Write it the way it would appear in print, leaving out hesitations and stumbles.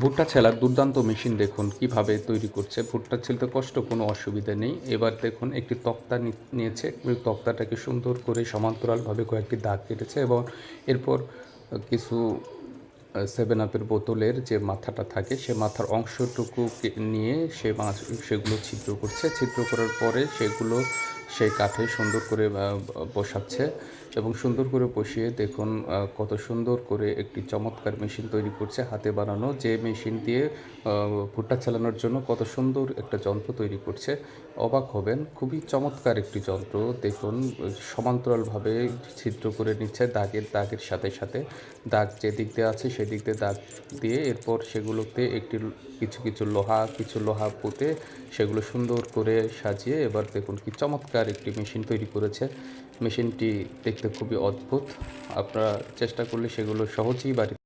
ভুট্টা ছেলার দুর্দান্ত মেশিন দেখুন কিভাবে তৈরি করছে। ভুট্টা ছেলতে কষ্ট, কোনো অসুবিধা নেই। এবার দেখুন একটি তক্তা নিয়েছে, ওই তক্তাটাকে সুন্দর করে সমান্তরালভাবে কয়েকটি দাগ কেটেছে এবং এরপর কিছু সেভেন আপের বোতলের যে মাথাটা থাকে সে মাথার অংশটুকু নিয়ে সেগুলো ছিদ্র করছে। ছিদ্র করার পরে সেগুলো সেই কাঠে সুন্দর করে বসাচ্ছে এবং সুন্দর করে বসিয়ে দেখুন কত সুন্দর করে একটি চমৎকার মেশিন তৈরি করছে, হাতে বানানো যে মেশিন দিয়ে ভুট্টা চালানোর জন্য কত সুন্দর একটা যন্ত্র তৈরি করছে। অবাক হবেন, খুবই চমৎকার একটি যন্ত্র। দেখুন সমান্তরালভাবে ছিদ্র করে নিচ্ছে দাগের সাথে সাথে দাগ যেদিক দিয়ে আছে সেদিক দিয়ে দাগ দিয়ে এরপর সেগুলোতে কিছু লোহা পুঁতে সেগুলো সুন্দর করে সাজিয়ে এবার দেখুন কি চমৎকার একটি মেশিন তৈরি করেছে। মেশিনটি দেখতে খুবই অদ্ভুত। আপনারা চেষ্টা করলে সেগুলো সহজেই বাড়িতে